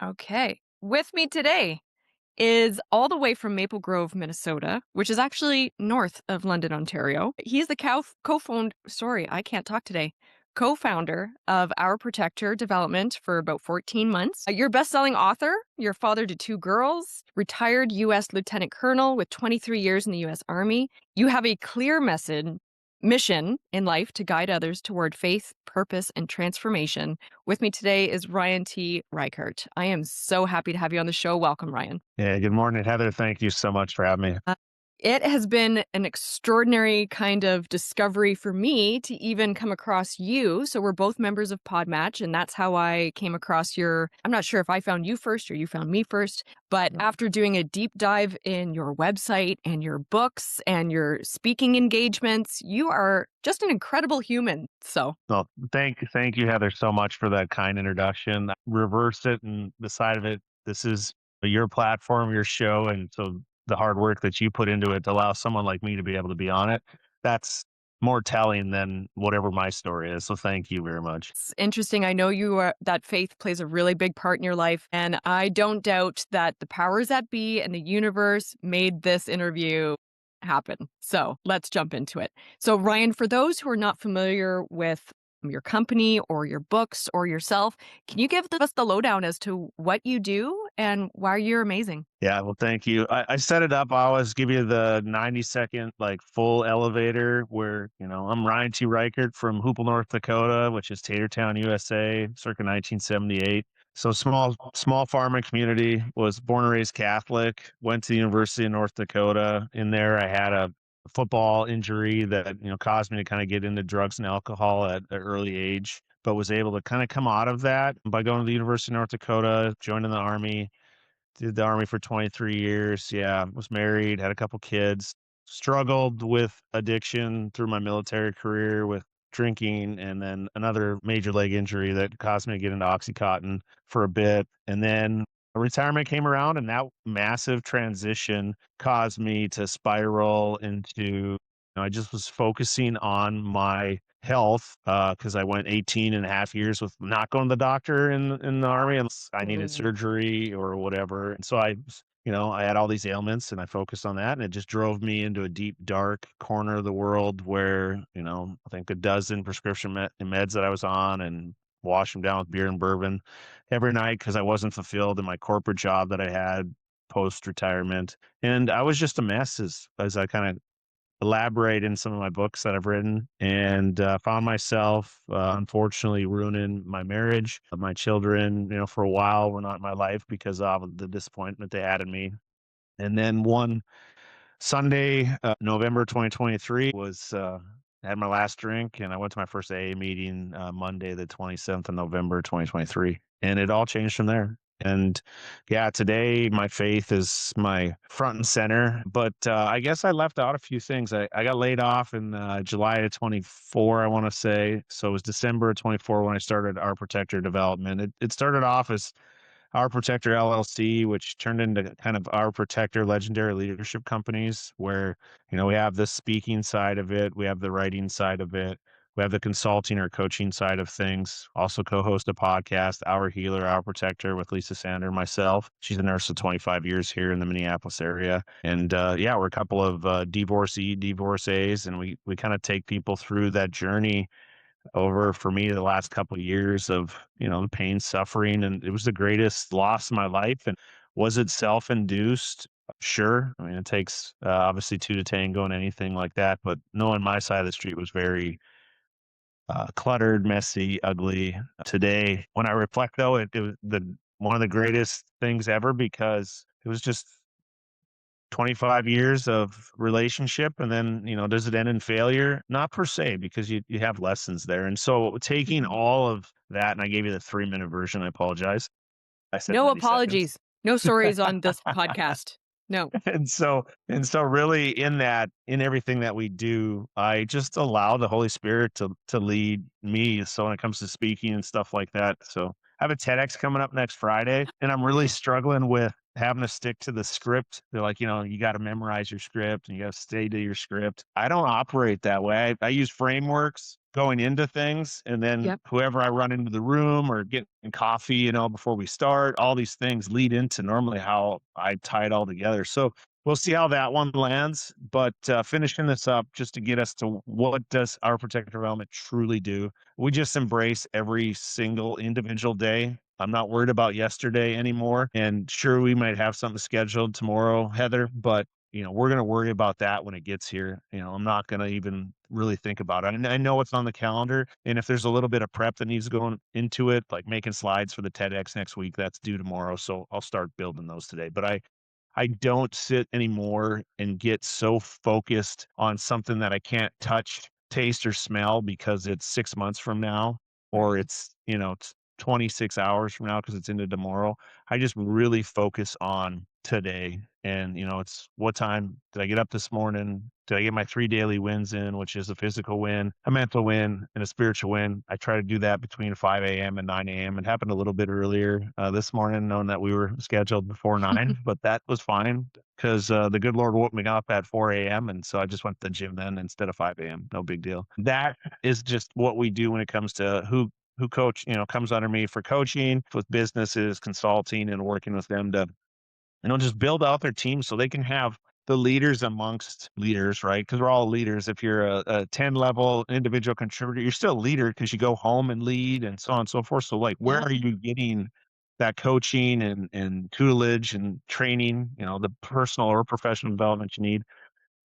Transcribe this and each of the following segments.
Okay. With me today is all the way from Maple Grove, Minnesota, which is actually north of London, Ontario. He's the co-founder, sorry, I can't talk today. Co-founder of Our Protector Development for about 14 months. You're a best-selling author, you're father to two girls, retired U.S. Lieutenant Colonel with 23 years in the U.S. Army. You have a clear mission in life to guide others toward faith, purpose, and transformation. With me today is Ryan T. Reichert. I am so happy to have you on the show. Welcome, Ryan. Yeah, good morning, Heather. Thank you so much for having me. Uh, It has been an extraordinary kind of discovery for me to even come across you. So we're both members of Podmatch, and that's how I came across I'm not sure if I found you first or you found me first, but after doing a deep dive in your website and your books and your speaking engagements, you are just an incredible human. So Well, thank you, Heather, so much for that kind introduction. I reversed it and decided it. This is your platform, your show, and so the hard work that you put into it to allow someone like me to be able to be on it, that's more telling than whatever my story is. So thank you very much. it's interesting. I know that faith plays a really big part in your life. And I don't doubt that the powers that be and the universe made this interview happen. So let's jump into it. So, Ryan, for those who are not familiar with your company or your books or yourself, can you give us the lowdown as to what you do and why you're amazing? Yeah, well, thank you. I set it up. I always give you the 90-second like full elevator where, I'm Ryan T. Reichert from Hoople, North Dakota, which is Tatertown, USA, circa 1978. So small farming community, was born and raised Catholic, went to the University of North Dakota. In there, I had a football injury that, caused me to kind of get into drugs and alcohol at an early age, but was able to kind of come out of that by going to the University of North Dakota, joining the Army. Did the Army for 23 years. Yeah, was married, had a couple kids, struggled with addiction through my military career with drinking, and then another major leg injury that caused me to get into Oxycontin for a bit. And then retirement came around, and that massive transition caused me to spiral into, I just was focusing on my health because I went 18 and a half years with not going to the doctor in the Army unless I needed surgery or whatever. And so I had all these ailments and I focused on that. And it just drove me into a deep, dark corner of the world where, I think a dozen prescription meds that I was on and wash them down with beer and bourbon every night because I wasn't fulfilled in my corporate job that I had post retirement. And I was just a mess as I kind of elaborate in some of my books that I've written, and found myself, unfortunately, ruining my marriage. My children, for a while, were not in my life because of the disappointment they had in me. And then one Sunday, November 2023, had my last drink, and I went to my first AA meeting Monday, the 27th of November 2023, and it all changed from there. And yeah, today my faith is my front and center, but I guess I left out a few things. I got laid off in July of 24, I want to say. So it was December of 24 when I started Our Protector Development. It started off as Our Protector LLC, which turned into kind of Our Protector Legendary Leadership Companies, where, we have the speaking side of it, we have the writing side of it, we have the consulting or coaching side of things. Also co-host a podcast, Our Healer, Our Protector, with Lisa Sander, myself. She's a nurse for 25 years here in the Minneapolis area. And yeah, we're a couple of divorcees, and we kind of take people through that journey over, for me, the last couple of years of, the pain, suffering, and it was the greatest loss in my life. And was it self-induced? Sure. I mean, it takes obviously two to tango and anything like that, but knowing my side of the street was very cluttered, messy, ugly. Today, when I reflect, though, it was the one of the greatest things ever because it was just 25 years of relationship, and then, does it end in failure? Not per se, because you have lessons there. And so taking all of that, and I gave you the 3-minute version, I apologize. I said No 90 seconds. apologies. No stories on this podcast. No. And so really in everything that we do, I just allow the Holy Spirit to lead me. So when it comes to speaking and stuff like that. So I have a TEDx coming up next Friday, and I'm really struggling with having to stick to the script. They're like, you got to memorize your script and you got to stay to your script. I don't operate that way. I use frameworks. going into things, and then Yep. whoever I run into the room or getting coffee, before we start, all these things lead into normally how I tie it all together. So we'll see how that one lands. But finishing this up, just to get us to what does our protective element truly do? We just embrace every single individual day. I'm not worried about yesterday anymore. And sure, we might have something scheduled tomorrow, Heather, but we're going to worry about that when it gets here. I'm not going to even really think about it. And I know it's on the calendar. And if there's a little bit of prep that needs going into it, like making slides for the TEDx next week, that's due tomorrow. So I'll start building those today. But I don't sit anymore and get so focused on something that I can't touch, taste, or smell because it's 6 months from now, or Right. it's 26 hours from now because it's into tomorrow. I just really focus on today. And, it's what time did I get up this morning? Did I get my 3 daily wins in, which is a physical win, a mental win, and a spiritual win? I try to do that between 5 a.m. and 9 a.m. It happened a little bit earlier this morning, knowing that we were scheduled before 9, but that was fine because the good Lord woke me up at 4 a.m. And so I just went to the gym then instead of 5 a.m. No big deal. That is just what we do when it comes to who coach, comes under me for coaching with businesses, consulting, and working with them to, just build out their team so they can have the leaders amongst leaders, right? Because we're all leaders. If you're a 10 level individual contributor, you're still a leader because you go home and lead and so on and so forth. So, like, where Yep. are you getting that coaching and tutelage and training, the personal or professional development you need?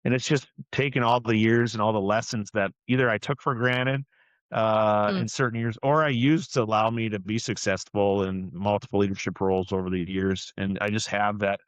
And it's just taking all the years and all the lessons that either I took for granted Mm, in certain years, or I used to allow me to be successful in multiple leadership roles over the years. And I just have that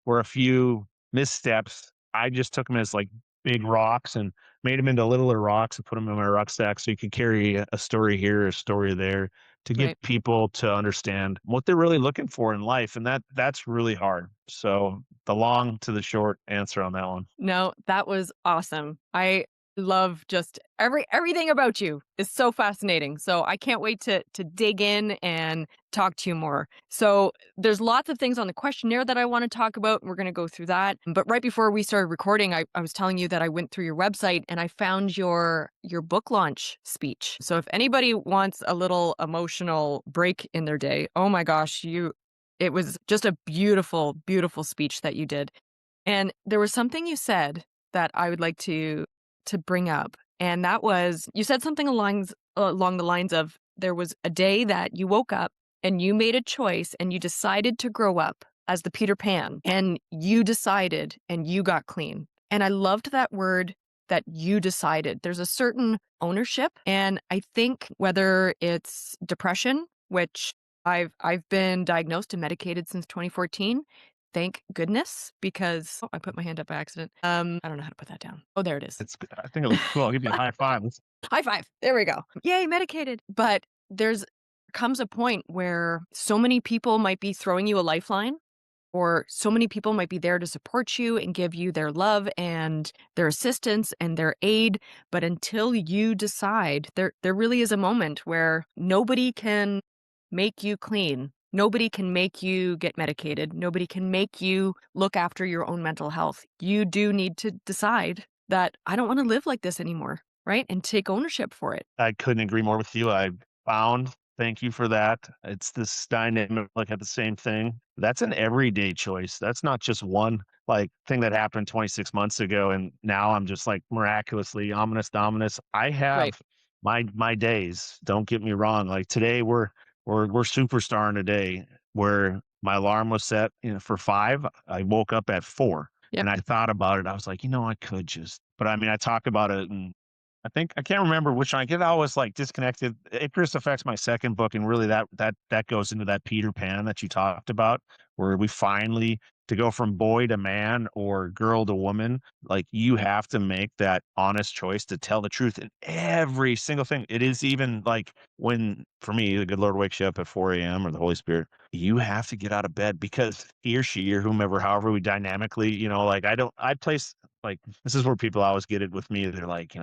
where a few missteps, I just took them as like big rocks and made them into littler rocks and put them in my rucksack so you can carry a story here, a story there to get right. people to understand what they're really looking for in life. And that's really hard. So the long to the short answer on that one. No, that was awesome. I love just everything about you is so fascinating. So I can't wait to dig in and talk to you more. So there's lots of things on the questionnaire that I want to talk about. We're going to go through that. But right before we started recording, I was telling you that I went through your website and I found your book launch speech. So if anybody wants a little emotional break in their day, oh my gosh, it was just a beautiful, beautiful speech that you did. And there was something you said that I would like to bring up, and that was you said something along the lines of there was a day that you woke up and you made a choice and you decided to grow up as the Peter Pan, and you decided and you got clean. And I loved that word that you decided. There's a certain ownership, and I think whether it's depression, which I've been diagnosed and medicated since 2014. Thank goodness, because I put my hand up by accident. I don't know how to put that down. Oh, there it is. I think it looks cool. I'll give you a high five. High five. There we go. Yay, medicated. But there's comes a point where so many people might be throwing you a lifeline, or so many people might be there to support you and give you their love and their assistance and their aid. But until you decide, there really is a moment where nobody can make you clean. Nobody can make you get medicated. Nobody can make you look after your own mental health. You do need to decide that I don't want to live like this anymore, right? And take ownership for it. I couldn't agree more with you. I found, thank you for that. It's this dynamic, like at the same thing. That's an everyday choice. That's not just one like thing that happened 26 months ago. And now I'm just like miraculously ominous dominus. I Right. have my days. Don't get me wrong. Like today we're superstar in a day where my alarm was set, for 5. I woke up at 4 Yep. and I thought about it. I was like, I could just, but I mean, I talk about it and I can't remember which one. I get always like disconnected. Icarus Effect's my second book, and really that goes into that Peter Pan that you talked about, where we finally to go from boy to man or girl to woman. Like you have to make that honest choice to tell the truth in every single thing. It is even like when for me, the good Lord wakes you up at 4 a.m. or the Holy Spirit, you have to get out of bed because he or she or whomever, however we dynamically, like I place like this is where people always get it with me. They're like,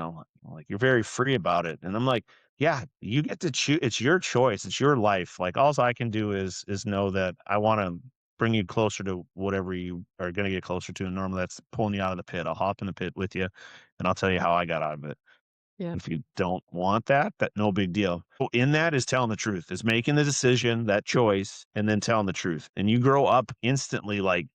like you're very free about it. And I'm like, yeah, you get to choose. It's your choice. It's your life. Like all I can do is know that I want to bring you closer to whatever you are going to get closer to. And normally that's pulling you out of the pit. I'll hop in the pit with you and I'll tell you how I got out of it. Yeah. If you don't want that, that no big deal. So in that is telling the truth, is making the decision, that choice, and then telling the truth. And you grow up instantly like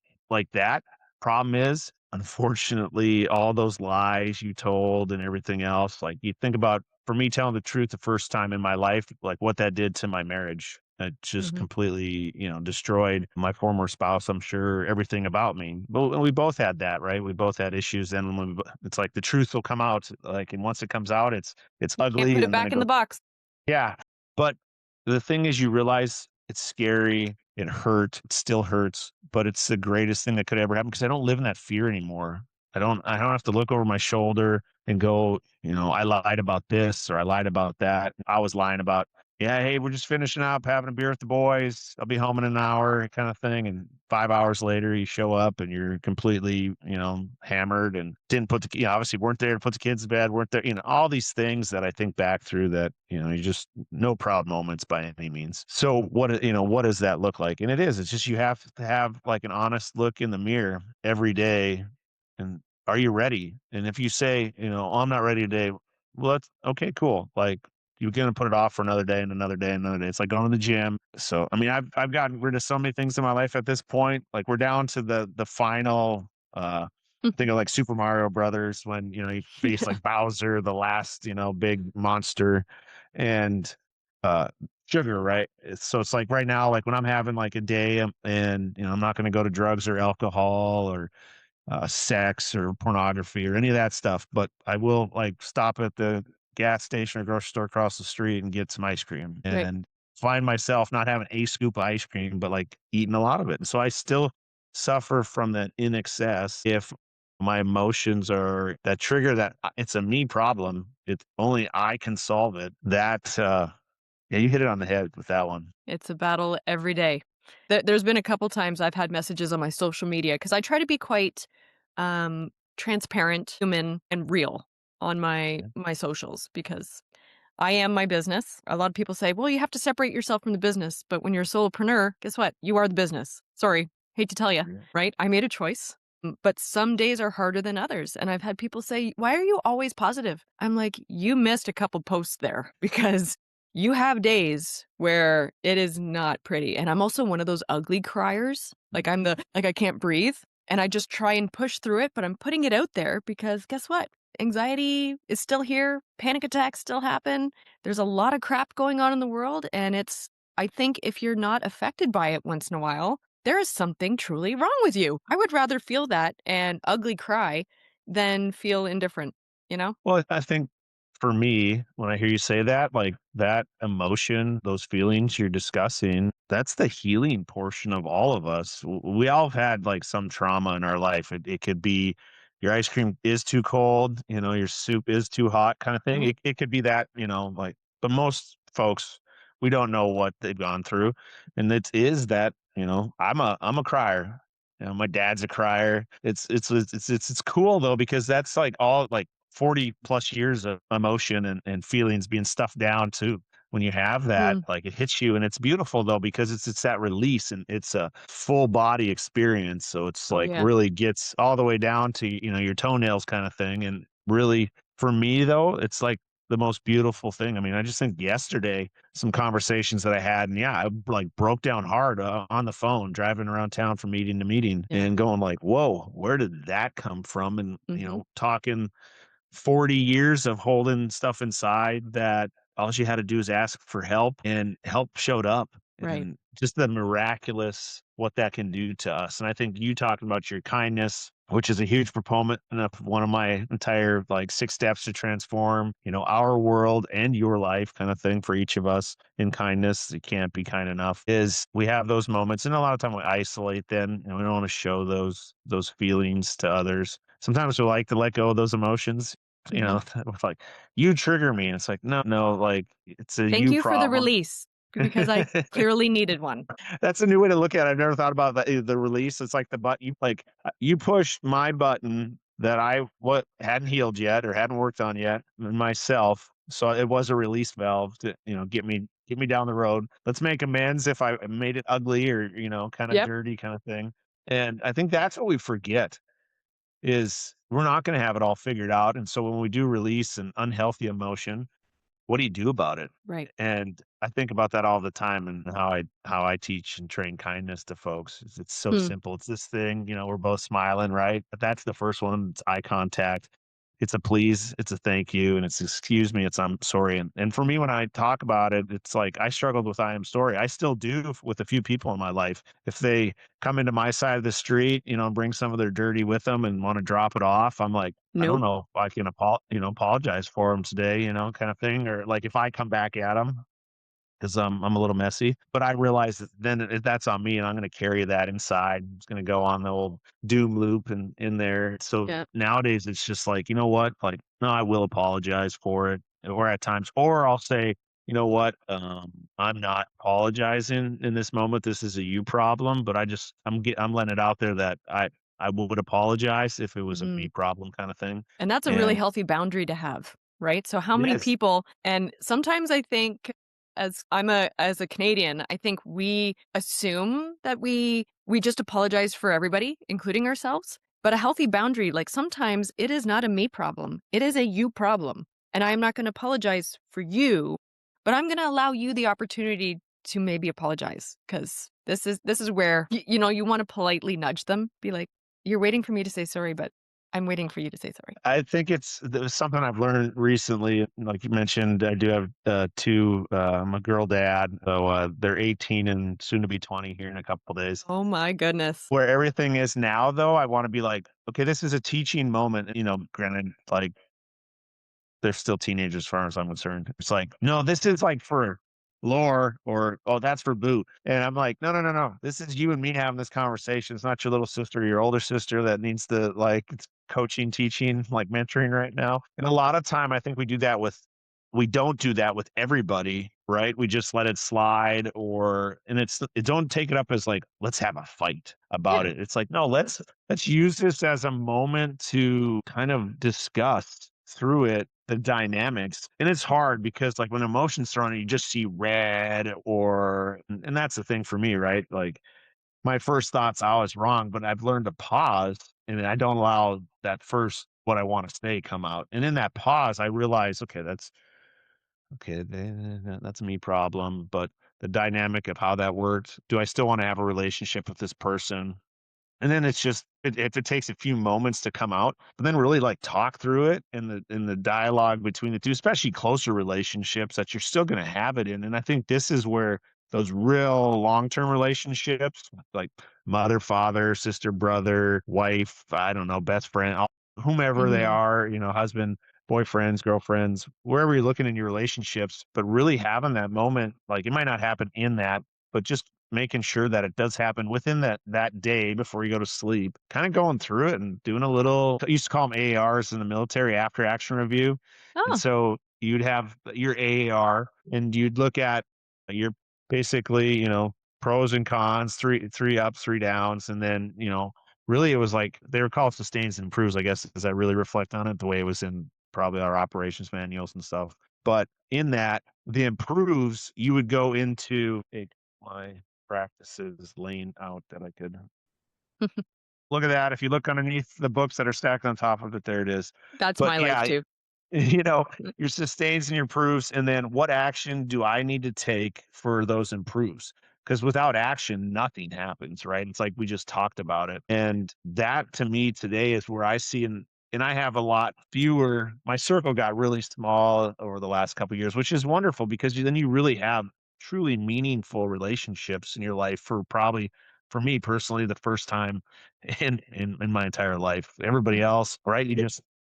that. Problem is, unfortunately, all those lies you told and everything else, like you think about for me telling the truth the first time in my life, like what that did to my marriage. It just Mhm. completely, destroyed my former spouse. I'm sure everything about me. But we both had that, right? We both had issues. Then when it's like the truth will come out, like, and once it comes out, it's You can't ugly, put it and then back it in the goes, box. yeah. But the thing is, you realize it's scary. It hurt. It still hurts, but it's the greatest thing that could ever happen because I don't live in that fear anymore. I don't have to look over my shoulder and go, I lied about this or I lied about that. I was lying about, yeah, hey, we're just finishing up, having a beer with the boys. I'll be home in an hour, kind of thing. And 5 hours later, you show up and you're completely, hammered and didn't put the, obviously weren't there to put the kids to bed, weren't there, all these things that I think back through that, you just no proud moments by any means. So what does that look like? And it's just, you have to have like an honest look in the mirror every day. And are you ready? And if you say, "Oh, I'm not ready today," well, that's okay, cool. Like, you're gonna put it off for another day and another day and another day. It's like going to the gym. So, I mean, I've gotten rid of so many things in my life at this point. Like, we're down to the final. Think of like Super Mario Brothers when you face Yeah. like Bowser, the last big monster, and uh sugar, right? So it's like right now, like when I'm having like a day, and I'm not going to go to drugs or alcohol or sex or pornography or any of that stuff. But I will like stop at the gas station or grocery store across the street and get some ice cream Right. and find myself not having a scoop of ice cream, but like eating a lot of it. And so I still suffer from that in excess if my emotions are that trigger that it's a me problem. It's only I can solve it. Yeah, you hit it on the head with that one. It's a battle every day. There's been a couple times I've had messages on my social media because I try to be quite, um, transparent, human, and real on my socials because I am my business. A lot of people say, "Well, you have to separate yourself from the business," but when you're a solopreneur, guess what? You are the business. Sorry, hate to tell you, Yeah. right? I made a choice, but some days are harder than others, and I've had people say, "Why are you always positive?" I'm like, "You missed a couple posts there because you have days where it is not pretty." And I'm also one of those ugly criers. Like I can't breathe, and I just try and push through it, but I'm putting it out there because guess what? Anxiety is still here, panic attacks still happen. There's a lot of crap going on in the world, and I think if you're not affected by it once in a while, there is something truly wrong with you. I would rather feel that and ugly cry than feel indifferent, you know? Well, I think for me, when I hear you say that, like that emotion, those feelings you're discussing, that's the healing portion of all of us. We all have had like some trauma in our life. It could be your ice cream is too cold, your soup is too hot, kind of thing. Mhm. It could be that, like, but most folks, we don't know what they've gone through. And it is that, I'm a crier. My dad's a crier. It's cool though because that's like all like 40 plus years of emotion and feelings being stuffed down too. When you have that, Mm. like it hits you, and it's beautiful though because it's that release and it's a full body experience. So it's Oh, like yeah. really gets all the way down to your toenails kind of thing. And really, for me though, it's like the most beautiful thing. I mean, I just think yesterday some conversations that I had, and yeah, I like broke down hard on the phone driving around town from meeting to meeting Yeah. and going like, whoa, where did that come from? And Mhm. talking 40 years of holding stuff inside that all she had to do is ask for help and help showed up, Right. and just the miraculous what that can do to us. And I think you talking about your kindness, which is a huge proponent of one of my entire like 6 steps to transform, our world and your life kind of thing for each of us in kindness. It can't be kind enough is we have those moments. And a lot of time we isolate them and we don't want to show those feelings to others. Sometimes we like to let go of those emotions, Mhm. with like, "You trigger me," and it's like, "No, no, like, it's a Thank you you for the problem." release because I clearly needed one. That's a new way to look at it. I've never thought about the release. It's like the button you push my button that I what hadn't healed yet or hadn't worked on yet in myself, so it was a release valve to, get me down the road. Let's make amends if I made it ugly or, kinda Yep. dirty kinda thing, and I think that's what we forget is we're not going to have it all figured out. And so when we do release an unhealthy emotion, what do you do about it? Right. And I think about that all the time and how I teach and train kindness to folks. It's so Hmm. simple. It's this thing, we're both smiling, right? But that's the first one. It's eye contact. It's a please, it's a thank you, and it's excuse me, it's I'm sorry. And for me, when I talk about it, it's like I struggled with I am sorry. I still do with a few people in my life. If they come into my side of the street, and bring some of their dirty with them and want to drop it off, I'm like, I don't Nope. know if I can apologize for them today, kind of thing. Or like if I come back at them, 'cause, I'm a little messy, but I realize that then that's on me, and I'm gonna carry that inside. It's gonna go on the old doom loop and in there. So Yeah. nowadays, it's just like, you know what? Like, no, I will apologize for it, or at times, or I'll say, you know what? I'm not apologizing in this moment. This is a you problem, but I'm letting it out there that I would apologize if it was a Mhm. me problem kind of thing. And that's a really And healthy boundary to have, right? So how many yes, people and sometimes I think as a Canadian, I think we assume that we just apologize for everybody, including ourselves. But a healthy boundary, like sometimes it is not a me problem. It is a you problem. And I'm not going to apologize for you, but I'm going to allow you the opportunity to maybe apologize because this is where you want to politely nudge them, be like, you're waiting for me to say sorry, but I'm waiting for you to say sorry. I think there's something I've learned recently. Like you mentioned, I do have two. I'm a girl dad, so they're 18 and soon to be 20 here in a couple days. Oh my goodness. Where everything is now, though, I want to be like, okay, this is a teaching moment. Granted, like they're still teenagers as far as I'm concerned. It's like, no, this is like for lore or oh, that's for boot. And I'm like, no, no, no, no. This is you and me having this conversation. It's not your little sister or your older sister that needs to like it's coaching, teaching, like mentoring right now. And a lot of time I think we don't do that with everybody, right? We just let it slide or and it don't take it up as like, let's have a fight about Yeah. it. It's like, no, let's use this as a moment to kind of discuss through it the dynamics. And it's hard because like when emotions thrown, you just see red or and that's the thing for me, right? Like my first thoughts I was wrong, but I've learned to pause and I don't allow that first what I want to say come out. And in that pause, I realize, okay, that's okay, that's a me problem. But the dynamic of how that works, do I still want to have a relationship with this person? And then it's just if it takes a few moments to come out, but then really like talk through it in the dialogue between the two, especially closer relationships that you're still going to have it in. And I think this is where those real long-term relationships, like mother, father, sister, brother, wife, I don't know, best friend, whomever they Mhm. are, husband, boyfriends, girlfriends, wherever you're looking in your relationships, but really having that moment, like it might not happen in that, but just making sure that it does happen within that day before you go to sleep, kinda going through it and doing a little I used to call them AARs in the military, after action review, and Oh, so you'd have your AAR, and you'd look at your basically, pros and cons, 3 ups, 3 downs, and then, really it was like they were called sustains and improves, I guess, as I really reflect on it, the way it was in probably our operations manuals and stuff, but in that, the improves, you would go into my practices laying out that I could look at that. If you look underneath the books that are stacked on top of it, there it is. that's But my life yeah, too. you know, Mm. your sustains and your proofs, and then what action do I need to take for those improves? Because without action, nothing happens, right? It's like we just talked about it. And that to me today is where I see and I have a lot fewer. My circle got really small over the last couple of years, which is wonderful because then you really have truly meaningful relationships in your life for probably for me personally the first time in my entire life. Everybody else, right?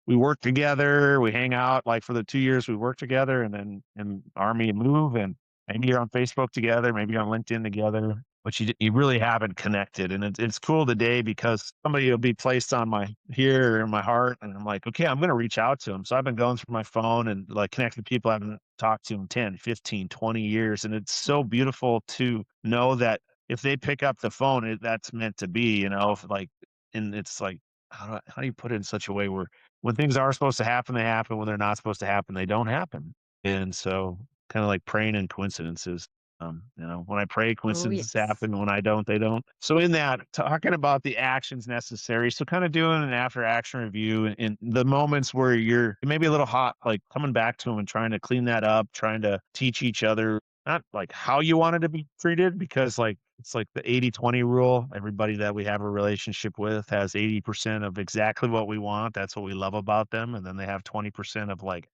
We work together, we hang out, like, for the 2 years we work together, and then in Army move, and maybe you're on Facebook together, maybe you're on LinkedIn together, but you really haven't connected, and it's cool today because somebody will be placed on my here in my heart, and I'm like, "Okay, I'm gonna reach out to 'em." So I've been going through my phone and, like, connecting people I haven't talked to in 10, 15, 20 years, and it's so beautiful to know that if they pick up the phone, that's meant to be, if, like and it's like, how do you put it in such a way where when things are supposed to happen, they happen. When they're not supposed to happen, they don't happen. And so, kind of like praying in coincidences. when I pray, Oh, coincidences yes. happen. When I don't, they don't. So in that, talking about the actions necessary, so kind of doing an after action review in the moments where you're maybe a little hot, like coming back to them and trying to clean that up, trying to teach each other not like how you wanted to be treated, because like it's like the 80-20 rule. Everybody that we have a relationship with has 80% of exactly what we want. That's what we love about them. And then they have 20% of like,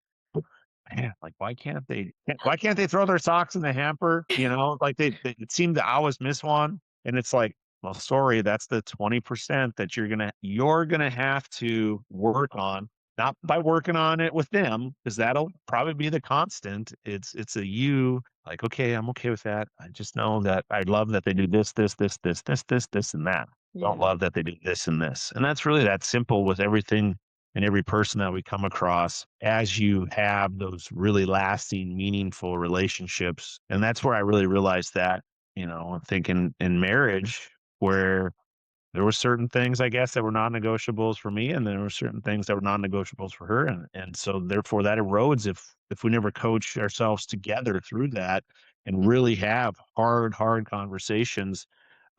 man, like, why can't they throw their socks in the hamper? Like they it seemed to always miss one. And it's like, well, sorry, that's the 20% that you're gonna have to work on, not by working on it with them, because that'll probably be the constant. It's a you like, okay, I'm okay with that. I just know that I love that they do this, and that. Don't Yeah. love that they do this and this. And that's really that simple with everything and every person that we come across as you have those really lasting, meaningful relationships. And that's where I really realized that, I think in marriage, where there were certain things, I guess, that were non-negotiables for me, and there were certain things that were non-negotiables for her, and so therefore that erodes if we never coach ourselves together through that and really have hard conversations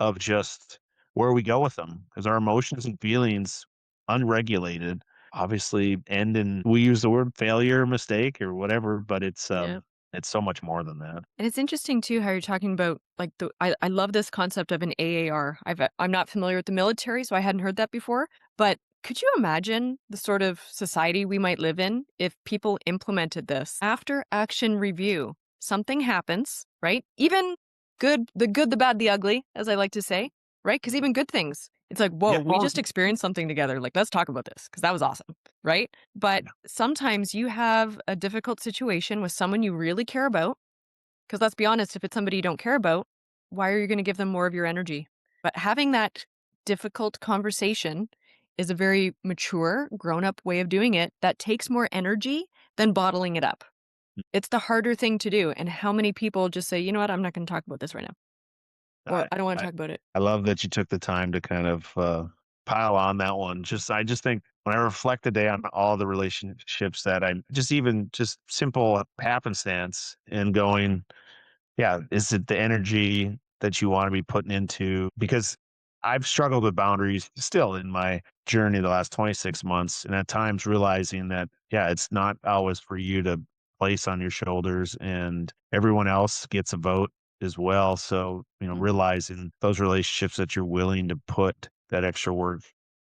of just where we go with them, because our emotions and feelings unregulated obviously end in, we use the word failure, mistake, or whatever, but Yeah. it's so much more than that. And it's interesting too how you're talking about like I love this concept of an AAR. I'm not familiar with the military, so I hadn't heard that before. But could you imagine the sort of society we might live in if people implemented this after action review? Something happens, right? Even the good, the bad, the ugly, as I like to say, right? Because even good things, it's like, whoa, Yeah, we well, just experienced something together. Like, let's talk about this because that was awesome, right? But sometimes you have a difficult situation with someone you really care about, 'cause let's be honest, if it's somebody you don't care about, why are you gonna give them more of your energy? But having that difficult conversation is a very mature, grown-up way of doing it that takes more energy than bottling it up. It's the harder thing to do, and how many people just say, "You know what? I'm not gonna talk about this right now," or, I "I don't wanna I talk about it." I love that you took the time to kind of, pile on that one. I just think when I reflect today on all the relationships that I'm just even just simple happenstance and going, yeah, is it the energy that you wanna be putting into, because I've struggled with boundaries still in my journey the last 26 months, and at times realizing that, yeah, it's not always for you to place on your shoulders, and everyone else gets a vote as well. So, Mhm. realizing those relationships that you're willing to put that extra work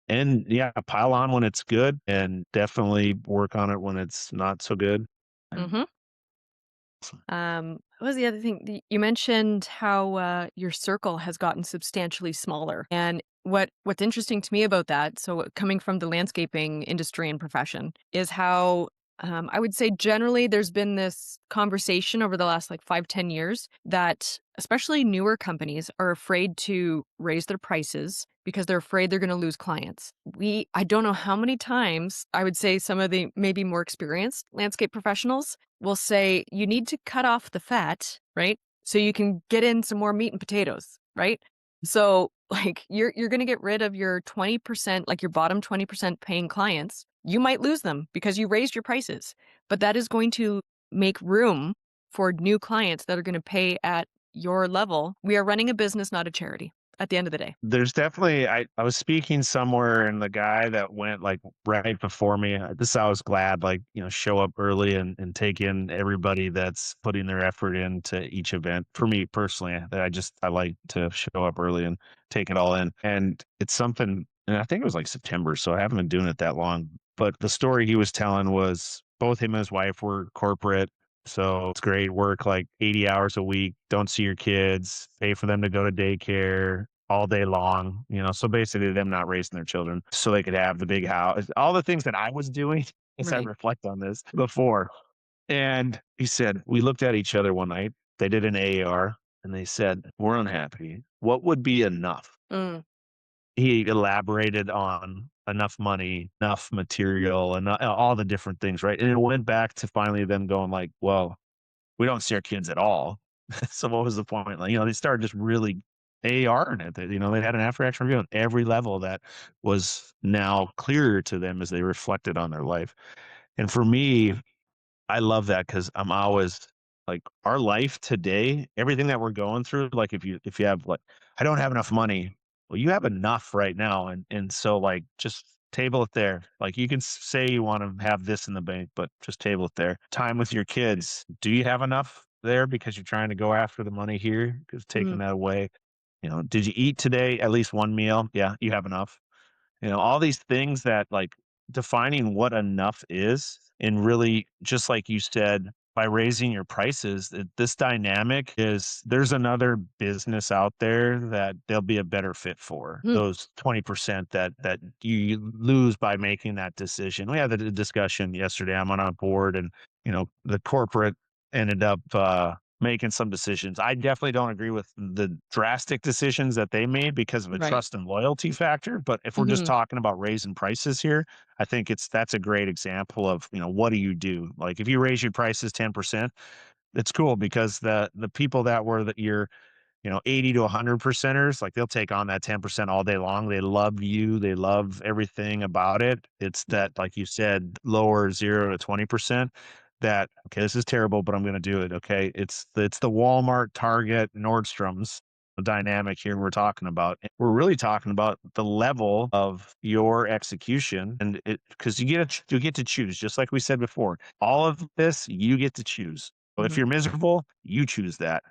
and, yeah, pile on when it's good and definitely work on it when it's not so good. Mhm. What was the other thing? You mentioned how your circle has gotten substantially smaller, and what's interesting to me about that, so coming from the landscaping industry and profession, is how I would say generally there's been this conversation over the last like 5, 10 years that especially newer companies are afraid to raise their prices because they're afraid they're going to lose clients. I don't know how many times I would say some of the maybe more experienced landscape professionals will say, "You need to cut off the fat, right? So you can get in some more meat and potatoes, right?" So, like, you're gonna get rid of your 20%, like, your bottom 20% paying clients. You might lose them because you raised your prices, but that is going to make room for new clients that are gonna pay at your level. We are running a business, not a charity, at the end of the day. There's definitely, I was speaking somewhere, and the guy that went, like, right before me, this I was glad, like, show up early and take in everybody that's putting their effort into each event. For me personally, I like to show up early and take it all in, and it's something, and I think it was, like, September, so I haven't been doing it that long, but the story he was telling was both him and his wife were corporate, so it's great, work like 80 hours a week, don't see your kids, pay for them to go to daycare all day long, so basically them not raising their children so they could have the big house, all the things that I was doing as I Right. reflect on this before. And he said, we looked at each other one night. They did an AAR and they said, we're unhappy. What would be enough? Mm, He elaborated on enough money, enough material, and all the different things, right? And it went back to finally them going like, well, we don't see our kids at all. So what was the point? Like, they started just really ARing it. They had an after action review on every level that was now clearer to them as they reflected on their life. And for me, I love that because I'm always like our life today, everything that we're going through, like if you have like, I don't have enough money. Well, you have enough right now. And so like just table it there. Like you can say you want to have this in the bank, but just table it there. Time with your kids. Do you have enough there because you're trying to go after the money here? Because taking Mhm. that away, did you eat today at least one meal? Yeah, you have enough. All these things that like defining what enough is, and really, just like you said, by raising your prices, this dynamic is there's another business out there that they'll be a better fit for Mm. those 20% that you lose by making that decision. We had the discussion yesterday. I'm on a board, and the corporate ended up making some decisions. I definitely don't agree with the drastic decisions that they made because of a Right. trust and loyalty factor. But if we're just Mhm. talking about raising prices here, I think that's a great example of, what do you do? Like if you raise your prices 10%, it's cool because the people that were that your 80 to 100 percenters, like they'll take on that 10% all day long. They love you. They love everything about it. It's that, like you said, lower 0 to 20% that, okay, this is terrible, but I'm going to do it. Okay. It's the Walmart, Target, Nordstrom's dynamic here we're talking about. And we're really talking about the level of your execution, and it because you get to choose, just like we said before. All of this you get to choose. Well, if Mhm. you're miserable, you choose that.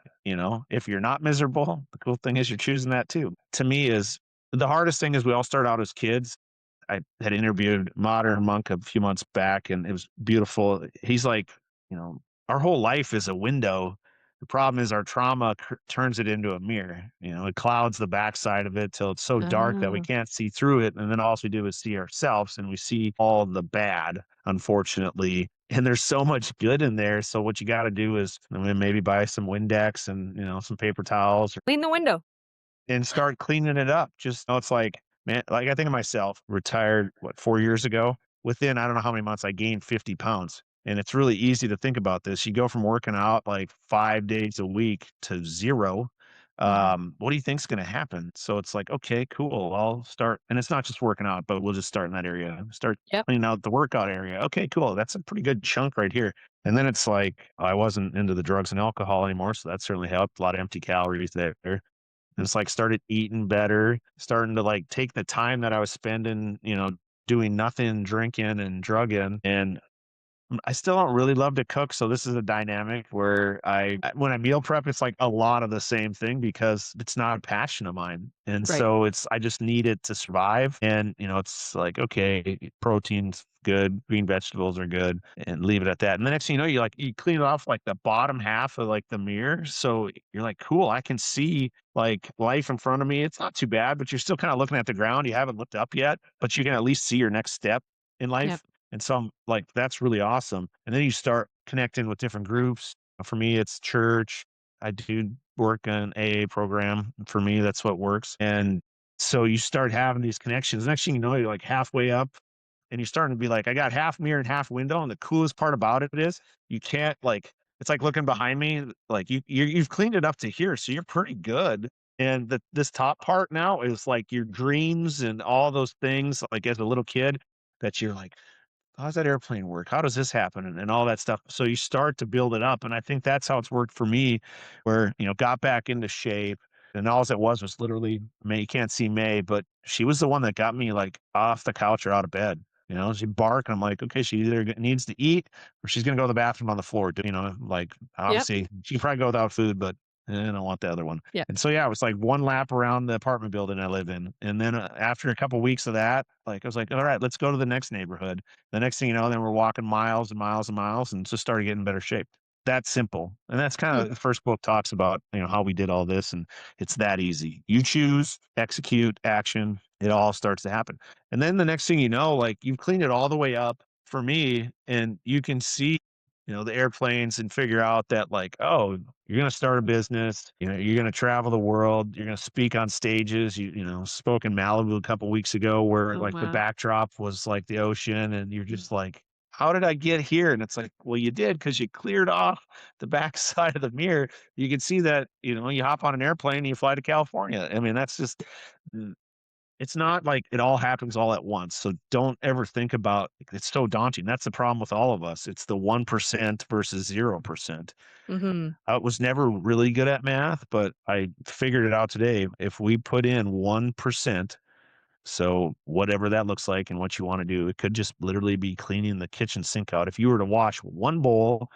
If you're not miserable, the cool thing is you're choosing that too. To me, is the hardest thing is we all start out as kids. I had interviewed Modern Monk a few months back, and it was beautiful. He's like, you know, our whole life is a window. The problem is our trauma turns it into a mirror. It clouds the backside of it till it's so dark that we Oh. can't see through it. And then all we do is see ourselves, and we see all the bad, unfortunately. And there's so much good in there. So what you got to do is, maybe buy some Windex and, some paper towels, Clean the window. and start cleaning it up. Just it's like, man, like I think of myself, retired, what, 4 years ago. Within I don't know how many months, I gained 50 pounds. And it's really easy to think about this. You go from working out like 5 days a week to zero. Mhm. What do you think's going to happen? So it's like, okay, cool. I'll start. And it's not just working out, but we'll just start in that area. Start Yep. cleaning out the workout area. Okay, cool. That's a pretty good chunk right here. And then it's like, I wasn't into the drugs and alcohol anymore. So that certainly helped. A lot of empty calories there. And it's like started eating better, starting to like take the time that I was spending, doing nothing, drinking and drugging. And I still don't really love to cook, so this is a dynamic where when I meal prep, it's like a lot of the same thing because it's not a passion of mine, and Right. so I just need it to survive. And it's like, okay, protein's good, green vegetables are good, and leave it at that. And the next thing you know, you clean it off like the bottom half of like the mirror, so you're like, cool, I can see like life in front of me. It's not too bad, but you're still kind of looking at the ground. You haven't looked up yet, but you can at least see your next step in Yep. life. And so I'm like, that's really awesome. And then you start connecting with different groups. For me, it's church. I do work in AA program. For me, that's what works. And so you start having these connections. Next thing you know, you're like halfway up, and you're starting to be like, I got half mirror and half window. And the coolest part about it is you can't like, it's like looking behind me, like you've cleaned it up to here. So you're pretty good. And this top part now is like your dreams and all those things, like as a little kid, that you're like, how does that airplane work? How does this happen? And all that stuff. So you start to build it up. And I think that's how it's worked for me, where, got back into shape. And all it was literally May. You can't see May, but she was the one that got me like off the couch or out of bed. She barked. And I'm like, okay, she either needs to eat or she's going to go to the bathroom on the floor. Like Yep. obviously she can probably go without food, but I don't want the other one. Yep. And so, yeah, it was like one lap around the apartment building I live in. And then after a couple weeks of that, like I was like, all right, let's go to the next neighborhood. The next thing you know, then we're walking miles and miles and miles and just started getting in better shape. That's simple. And that's kind Hmm. of the first book talks about, how we did all this. And it's that easy. You choose, execute, action, it all starts to happen. And then the next thing you know, like you've cleaned it all the way up for me, and you can see, the airplanes, and figure out that like, oh, you're going to start a business, you're going to travel the world, you're going to speak on stages. Spoke in Malibu a couple weeks ago where Oh, like the wow. backdrop was like the ocean, and you're Mm. just like, how did I get here? And it's like, well, you did because you cleared off the backside of the mirror. You can see that, you hop on an airplane and you fly to California. I mean, that's just it's not like it all happens all at once. So don't ever think about it's so daunting. That's the problem with all of us. It's the 1% versus 0%. Mhm. I was never really good at math, but I figured it out today. If we put in 1%, so whatever that looks like and what you want to do, it could just literally be cleaning the kitchen sink out. If you were to wash one bowl,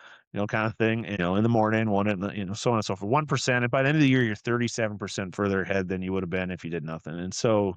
kind of thing, in the morning, one in the, so on and so forth, 1%. And by the end of the year, you're 37% further ahead than you would have been if you did nothing. And so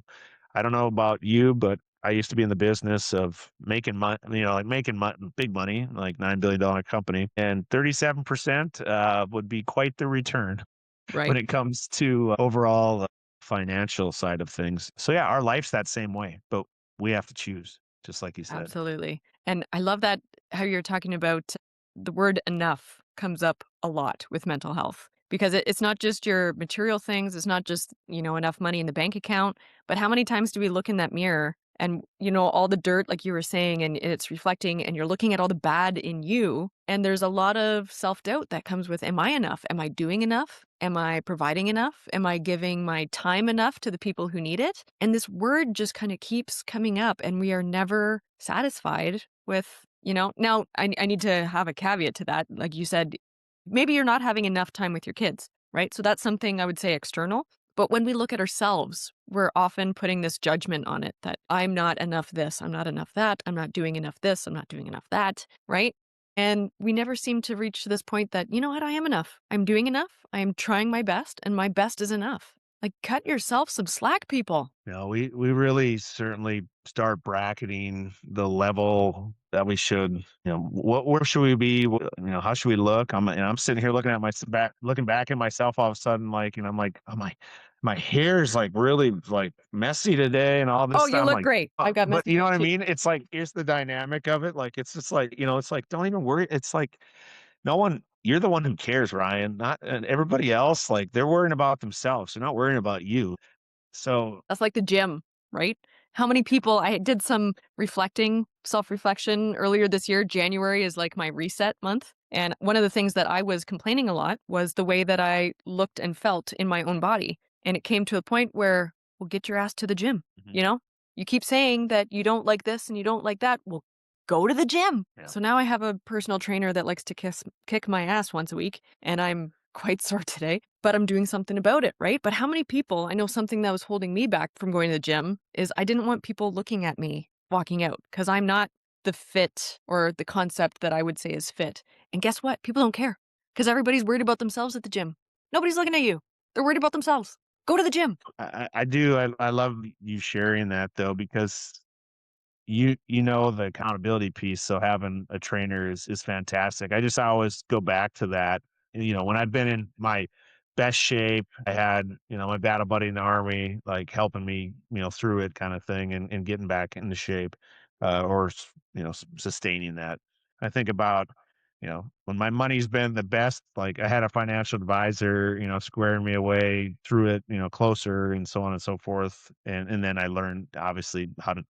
I don't know about you, but I used to be in the business of making money, like making big money, like $9 billion company, and 37% would be quite the return when Right. it comes to overall financial side of things. So yeah, our life's that same way, but we have to choose, just like you said. Absolutely. And I love that how you're talking about the word enough comes up a lot with mental health because it's not just your material things, it's not just, enough money in the bank account, but how many times do we look in that mirror and, all the dirt, like you were saying, and it's reflecting and you're looking at all the bad in you. And there's a lot of self doubt that comes with, am I enough? Am I doing enough? Am I providing enough? Am I giving my time enough to the people who need it? And this word just kind of keeps coming up, and we are never satisfied with, now I need to have a caveat to that. Like you said, maybe you're not having enough time with your kids, right? So that's something I would say external. But when we look at ourselves, we're often putting this judgment on it that I'm not enough this, I'm not enough that, I'm not doing enough this, I'm not doing enough that, right? And we never seem to reach to this point that, you know what, I am enough. I'm doing enough. I am trying my best, and my best is enough. Like, cut yourself some slack, people. We really certainly start bracketing the level that we should, where should we be? How should we look? I'm sitting here looking at looking back at myself all of a sudden, like, I'm like, oh my hair is like really like messy today and all this Oh, you stuff. I'm look like, great. I've got but messy you know hair what I too. mean? It's like, here's the dynamic of it. Like, it's just like, it's like, don't even worry. It's like, no one, you're the one who cares, Ryan, not and everybody else. Like, they're worrying about themselves. They're not worrying about you. So That's like the gym, right? How many people I did some reflecting, self-reflection earlier this year. January is like my reset month. And one of the things that I was complaining a lot was the way that I looked and felt in my own body. And it came to a point where, well, get your ass to the gym, mhm, you know? You keep saying that you don't like this and you don't like that. Well, go to the gym. yeah. So now I have a personal trainer that likes to kick my ass once a week, and I'm quite sore today, but I'm doing something about it, right? But how many people, I know something that was holding me back from going to the gym is I didn't want people looking at me walking out because I'm not the fit or the concept that I would say is fit. And guess what? People don't care because everybody's worried about themselves at the gym. Nobody's looking at you. They're worried about themselves. Go to the gym. I do. I love you sharing that though, because you know the accountability piece. So having a trainer is fantastic. I always go back to that. When I've been in my best shape, I had, my battle buddy in the army, like helping me, through it kind of thing and getting back into shape, sustaining that. I think about, when my money's been the best, like I had a financial advisor, squaring me away through it, closer and so on and so forth. And then I learned obviously how to,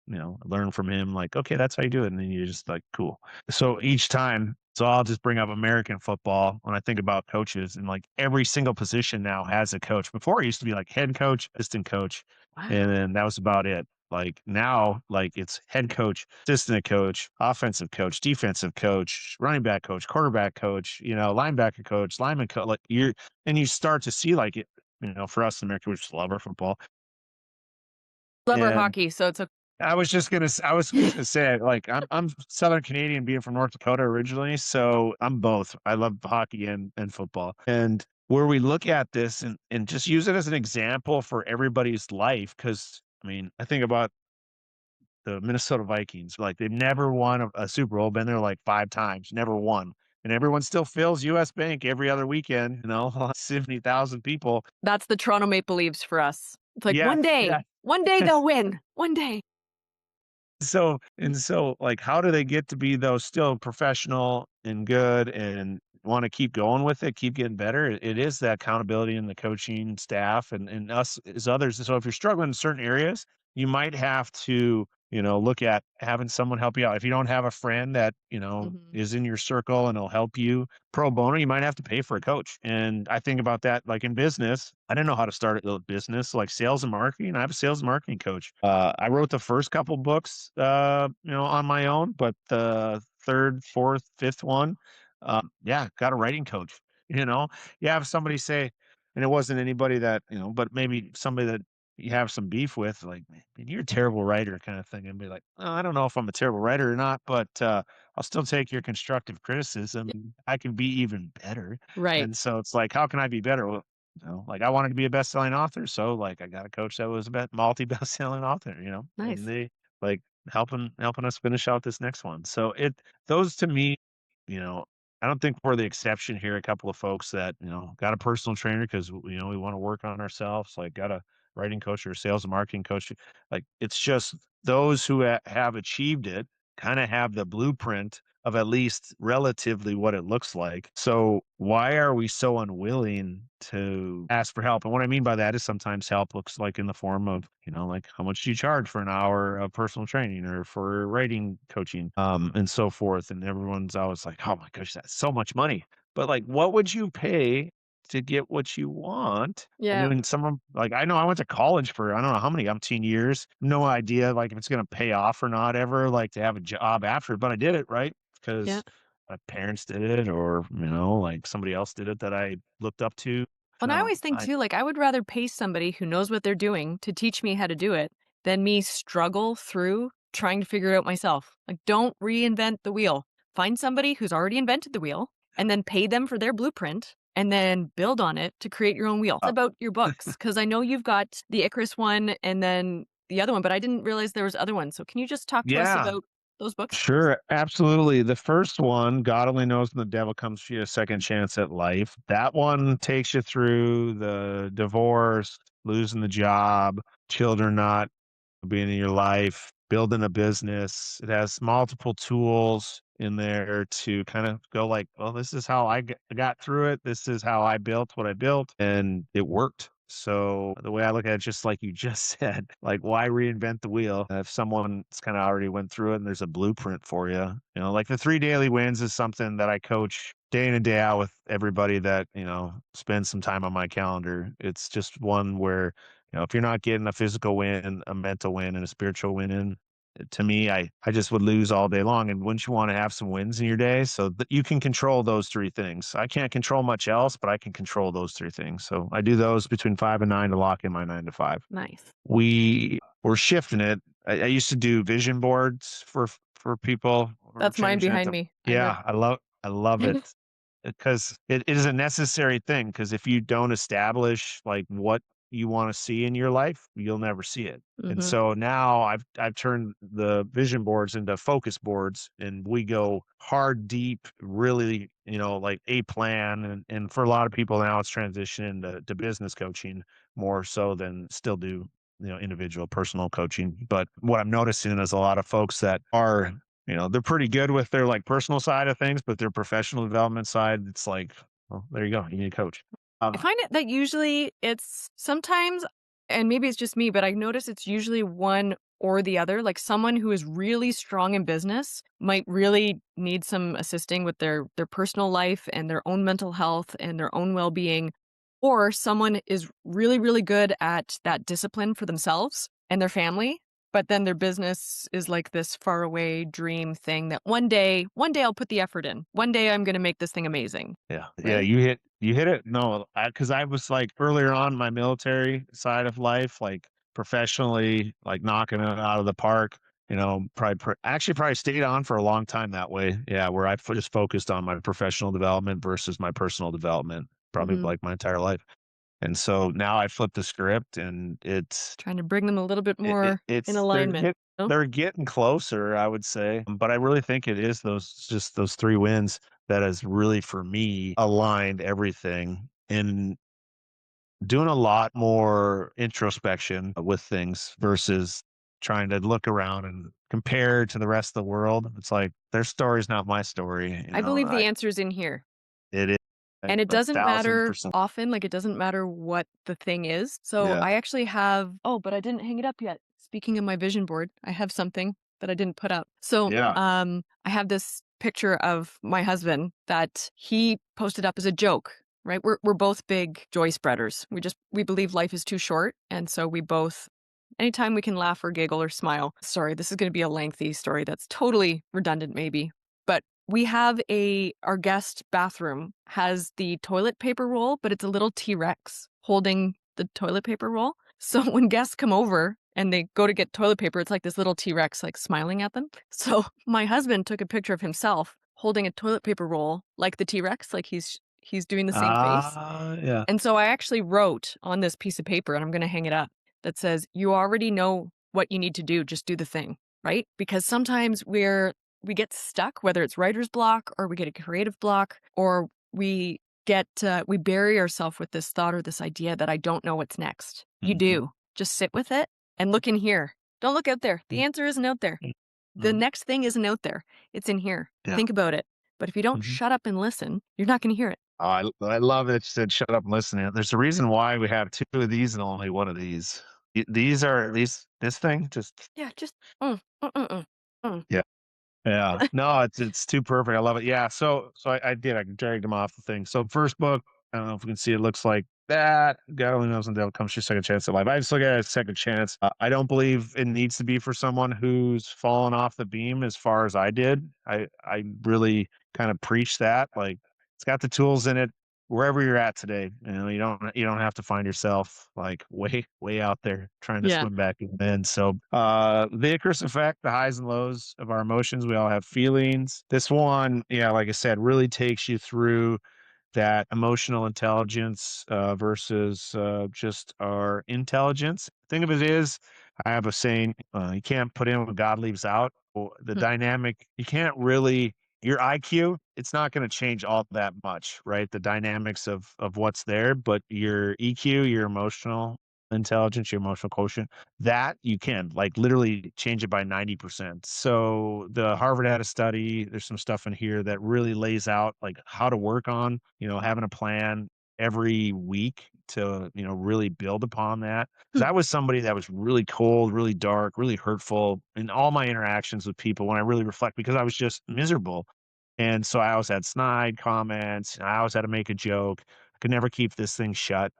learn from him, like, okay, that's how you do it. And then you're just like, cool. So each time, so I'll just bring up American football when I think about coaches, and like every single position now has a coach. Before it used to be like head coach, assistant coach, and Wow. then that was about it. Like now, like it's head coach, assistant coach, offensive coach, defensive coach, running back coach, quarterback coach, linebacker coach, lineman coach. Like and you start to see like it, for us in America, we just love our football. Love our And hockey, so it's a I was just gonna say, like, I'm Southern Canadian, being from North Dakota originally, so I'm both. I love hockey and football. And where we look at this and just use it as an example for everybody's life, because I mean, I think about the Minnesota Vikings. Like, they've never won a Super Bowl, been there like 5 times, never won. And everyone still fills US Bank every other weekend, 70,000 people. that's the Toronto Maple Leafs for us. It's like Yes, yeah. one day they'll win. One day. So, like, how do they get to be those still professional and good and want to keep going with it, keep getting better? It is that accountability in the coaching staff and us as others. So if you're struggling in certain areas, you might have to, look at having someone help you out. If you don't have a friend that, Mhm. is in your circle and will help you pro bono, you might have to pay for a coach. And I think about that like in business. I didn't know how to start a business like sales and marketing. I have a sales and marketing coach. I wrote the first couple books, on my own, but the third, fourth, fifth one, yeah, got a writing coach. You know, you have somebody say, and it wasn't anybody that, but maybe somebody that you have some beef with, like, "Man, you're a terrible writer," kind of thing, and be like, "Oh, I don't know if I'm a terrible writer or not, but I'll still take your constructive Yeah. criticism. I can be even better." Right. And so it's like, how can I be better? Well, like I wanted to be a best-selling author, so like I got a coach that was a multi best-selling author, and Nice. they like helping us finish out this next one. So those to me, you know, I don't think we're the exception here. A couple of folks that, got a personal trainer because, we want to work on ourselves, like got a writing coach or a sales and marketing coach. Like it's just those who have achieved it kind of have the blueprint of at least relatively what it looks like. So why are we so unwilling to ask for help? And what I mean by that is sometimes help looks like in the form of, like how much do you charge for an hour of personal training or for writing coaching, and so forth. And everyone's always like, oh my gosh, that's so much money. But like, what would you pay to get what you want? And Yeah. then someone like I know I went to college for I don't know how many umpteen years, no idea like if it's gonna pay off or not ever, like to have a job after, but I did it, right? Yeah. Because my parents did it or, like somebody else did it that I looked up to. And I always think I too, like, I would rather pay somebody who knows what they're doing to teach me how to do it than me struggle through trying to figure it out myself. Like, don't reinvent the wheel. Find somebody who's already invented the wheel and then pay them for their blueprint and then build on it to create your own wheel. uh, About your books, because I know you've got the Icarus one and then the other one, but I didn't realize there was other ones. So can you just talk to us yeah, about those books? sure, absolutely. The first one, God Only Knows When the Devil Comes for You, A Second Chance at Life. That one takes you through the divorce, losing the job, children not being in your life, building a business. It has multiple tools in there to kind of go like, well, this is how got through it. This is how I built what I built, and it worked. So the way I look at it, just like you just said, like why reinvent the wheel if someone's kind of already went through it and there's a blueprint for you? Like the 3 daily wins is something that I coach day in and day out with everybody that spends some time on my calendar. It's just one where if you're not getting a physical win, a mental win, and a spiritual win in, to me, I just would lose all day long. And wouldn't you want to have some wins in your day so that you can control those three things? I can't control much else, but I can control those three things. So I do those between 5 and 9 to lock in my 9 to 5. Nice. We're shifting it. I used to do vision boards for people or That's mine changing it behind to me. I have yeah, I love it because it is a necessary thing. Because if you don't establish like what you want to see in your life, you'll never see it. And Mhm. so now I've turned the vision boards into focus boards, and we go hard, deep, really, like a plan. And for a lot of people now, it's transitioning to business coaching more so than still do individual personal coaching. But what I'm noticing is a lot of folks that are they're pretty good with their like personal side of things, but their professional development side, it's like, well, there you go. You need a coach. I Um, find it that usually it's sometimes, and maybe it's just me, but I notice it's usually one or the other. Like someone who is really strong in business might really need some assisting with their personal life and their own mental health and their own well-being, or someone is really really good at that discipline for themselves and their family, but then their business is like this faraway dream thing that one day I'll put the effort in. One day I'm going to make this thing amazing, yeah, right? you hit it. No, because I was like earlier on my military side of life, like professionally, like knocking it out of the park. Actually probably stayed on for a long time that way. Yeah, where just focused on my professional development versus my personal development, probably Mhm. like my entire life. And so now I flipped the script, and Trying to bring them a little bit more in it's alignment, you know? they're getting closer, I would say, but I really think it is those 3 wins that has really, for me, aligned everything, and doing a lot more introspection with things versus trying to look around and compare to the rest of the world. It's like, their story's not my story, I believe the I answer's in here. it is, And it A doesn't matter 1000%. often, like, it doesn't matter what the thing is. So Yeah. I actually have oh, but I didn't hang it up yet. Speaking of my vision board, I have something that I didn't put up. So, Yeah. I have this picture of my husband that he posted up as a joke, right? We're both big joy spreaders. We believe life is too short, and so we both anytime we can laugh or giggle or smile. Sorry, this is gonna be a lengthy story that's totally redundant maybe, but we have our guest bathroom has the toilet paper roll, but it's a little T-Rex holding the toilet paper roll. So when guests come over and they go to get toilet paper, it's like this little T-Rex like smiling at them. So my husband took a picture of himself holding a toilet paper roll like the T-Rex, like he's doing the same face. Yeah. And so I actually wrote on this piece of paper, and I'm gonna hang it up, that says, "You already know what you need to do, just do the thing," right? Because sometimes we get stuck, whether it's writer's block or we get a creative block, or we bury ourselves with this thought or this idea that I don't know what's next. You Mhm. do. Just sit with it and look in here. Don't look out there. The Mm, answer isn't out there. mm, The mm. next thing isn't out there. It's in here. Yeah. Think about it. But if you don't Mhm. shut up and listen, you're not gonna hear it. Oh, I love that you said, "Shut up and listen." There's a reason why we have 2 of these and only 1 of these. These this thing just Yeah, just mm. yeah. Yeah. No, it's too perfect. I love it. Yeah. So I dragged him off the thing. So first book, I don't know if you can see it looks like that. God only knows when the devil comes to your second chance at life. I just look at it as second chance. I don't believe it needs to be for someone who's fallen off the beam as far as I did. I really kind of preach that. Like it's got the tools in it wherever you're at today. You don't have to find yourself like way out there trying to Yeah. swim back in. So the Icarus effect, the highs and lows of our emotions. We all have feelings. This one, yeah, like I said, really takes you through that emotional intelligence versus just our intelligence. Thing of it is, I have a saying: you can't put in what God leaves out. Or the Hmm. dynamic, you can't really. Your IQ, it's not going to change all that much, right? The dynamics of what's there, but your EQ, your emotional intelligence, your emotional quotient, that you can like literally change it by 90%. So the Harvard had a study, there's some stuff in here that really lays out like how to work on, having a plan every week to, really build upon that. Because Hmm. I was somebody that was really cold, really dark, really hurtful in all my interactions with people when I really reflect because I was just miserable. And so I always had snide comments. I always had to make a joke. I could never keep this thing shut.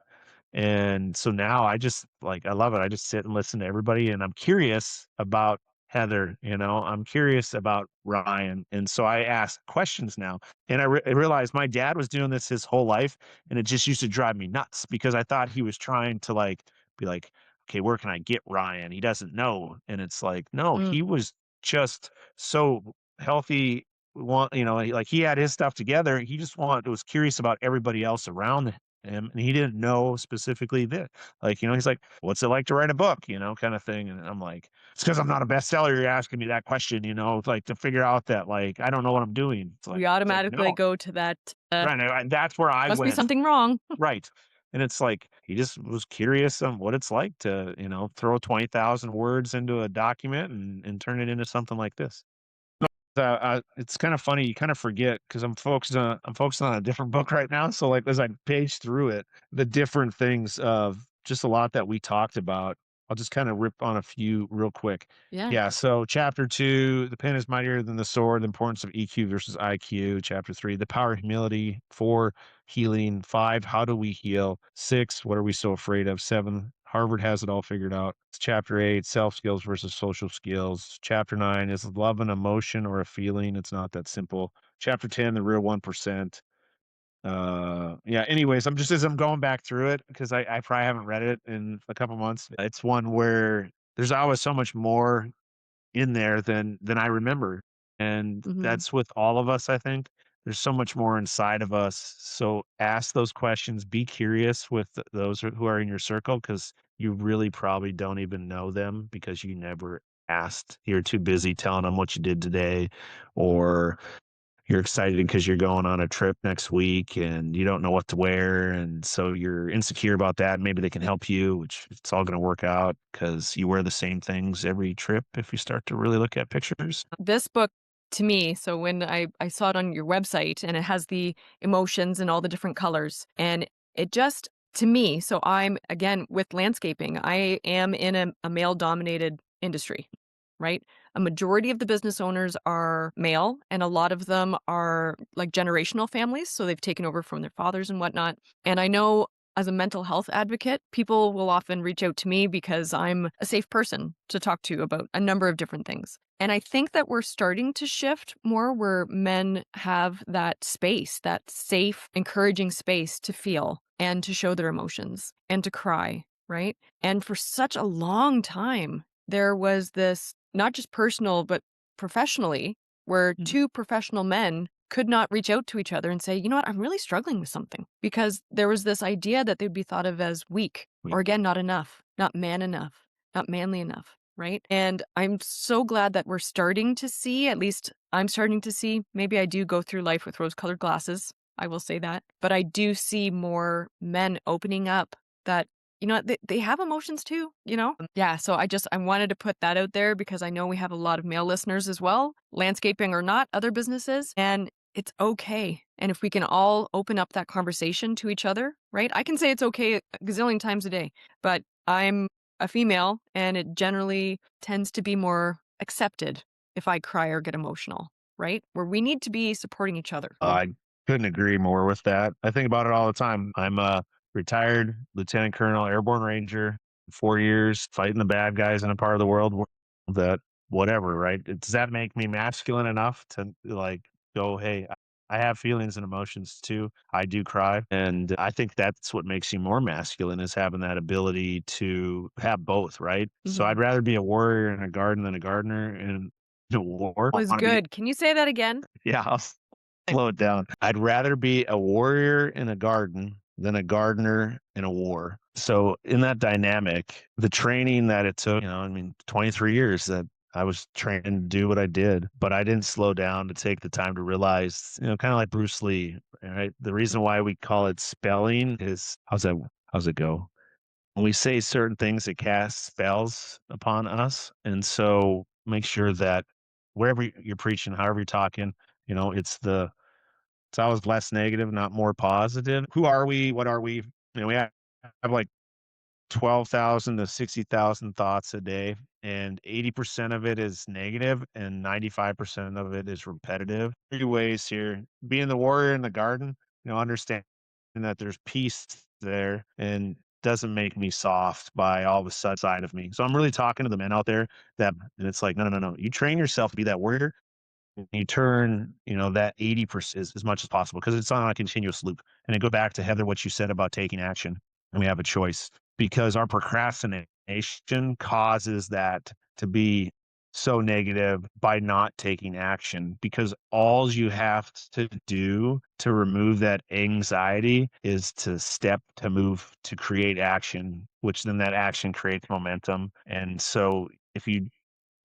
And so now I just like I love it. I just sit and listen to everybody and I'm curious about Heather, I'm curious about Ryan. And so I ask questions now. And I realized my dad was doing this his whole life and it just used to drive me nuts because I thought he was trying to like be like, okay, where can I get Ryan? He doesn't know. And it's like, no, Mm. he was just so healthy. Like he had his stuff together. He just was curious about everybody else around him, and he didn't know specifically that. Like, he's like, "What's it like to write a book?" Kind of thing. And I'm like, "It's because I'm not a bestseller. You're asking me that question, like to figure out that like I don't know what I'm doing." We It's like automatically no, go to that, right. And that's where I must be went. something wrong. Right. And it's like he just was curious on what it's like to, throw 20,000 words into a document and turn it into something like this. It's kind of funny. You kind of forget because I'm focusing on a different book right now. So like as I page through it, the different things of just a lot that we talked about. I'll just kind of rip on a few real quick. Yeah. Yeah. So chapter 2, the pen is mightier than the sword. The importance of EQ versus IQ. Chapter 3, the power of humility. 4, healing. 5, how do we heal? 6, what are we so afraid of? 7, Harvard has it all figured out. It's chapter 8, self skills versus social skills. Chapter 9, is love an emotion or a feeling? It's not that simple. Chapter 10, the real 1%. Yeah, anyways, as I'm going back through it, because I probably haven't read it in a couple months. It's one where there's always so much more in there than I remember. And Mhm. that's with all of us, I think. There's so much more inside of us. So ask those questions, be curious with those who are in your circle because you really probably don't even know them because you never asked. You're too busy telling them what you did today, or you're excited because you're going on a trip next week and you don't know what to wear. And so you're insecure about that. Maybe they can help you, which it's all going to work out because you wear the same things every trip if you start to really look at pictures. This book to me. So when I saw it on your website and it has the emotions and all the different colors, and it just to me, so I'm again with landscaping, I am in a male dominated industry, right? A majority of the business owners are male, and a lot of them are like generational families. So they've taken over from their fathers and whatnot. And I know as a mental health advocate, people will often reach out to me because I'm a safe person to talk to about a number of different things. And I think that we're starting to shift more where men have that space, that safe, encouraging space to feel and to show their emotions and to cry, right? And for such a long time, there was this not just personal, but professionally, where Mhm. two professional men could not reach out to each other and say, you know what, I'm really struggling with something because there was this idea that they'd be thought of as weak or again, not enough, not man enough, not manly enough. Right. And I'm so glad that we're starting to see, at least I'm starting to see, maybe I do go through life with rose colored glasses. I will say that. But I do see more men opening up that, you know, they have emotions too, you know? Yeah. So I wanted to put that out there because I know we have a lot of male listeners as well, landscaping or not, other businesses. And it's okay. And if we can all open up that conversation to each other, right? I can say it's okay a gazillion times a day, but I'm a female and it generally tends to be more accepted if I cry or get emotional, right? Where we need to be supporting each other. I couldn't agree more with that. I think about it all the time. I'm a retired lieutenant colonel, airborne ranger, 4 years fighting the bad guys in a part of the world that whatever, right? Does that make me masculine enough to like go, hey, I have feelings and emotions too. I do cry. And I think that's what makes you more masculine is having that ability to have both, right? So Mhm. I'd rather be a warrior in a garden than a gardener in a war. I Was want to be, good. Can you say that again? yeah, slow it down. I'd rather be a warrior in a garden than a gardener in a war. So in that dynamic, the training that it took, 23 years that I was trained to do what I did, but I didn't slow down to take the time to realize, kind of like Bruce Lee, right? The reason why we call it spelling is how's it go? When we say certain things, it casts spells upon us. And so make sure that wherever you're preaching, however you're talking, it's always less negative, not more positive. Who are we? What are we? We have like 12,000 to 60,000 thoughts a day, and 80% of it is negative, and 95% of it is repetitive. Three ways here: being the warrior in the garden, understanding that there's peace there, and doesn't make me soft by all of a sudden side of me. So I'm really talking to the men out there and it's like, no, no, no, no. You train yourself to be that warrior. You turn, that 80% as much as possible because it's on a continuous loop. And I go back to Heather, what you said about taking action. And we have a choice because our procrastination causes that to be so negative by not taking action. Because all you have to do to remove that anxiety is to step to move to create action, which then that action creates momentum. And so if you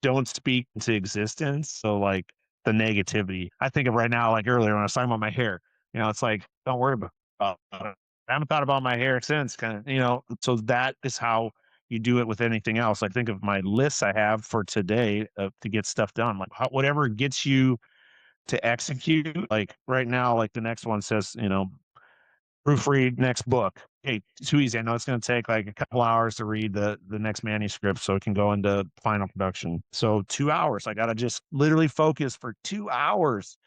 don't speak into existence. So like the negativity. I think of right now, like earlier when I was talking about my hair, it's like, don't worry about it. I haven't thought about my hair since kind of, so that is how you do it with anything else. I think of my lists I have for today to get stuff done, like whatever gets you to execute. Like right now, like the next one says, proofread next book. Hey, too easy. I know it's going to take like a couple hours to read the next manuscript so it can go into final production. So 2 hours. I got to just literally focus for 2 hours.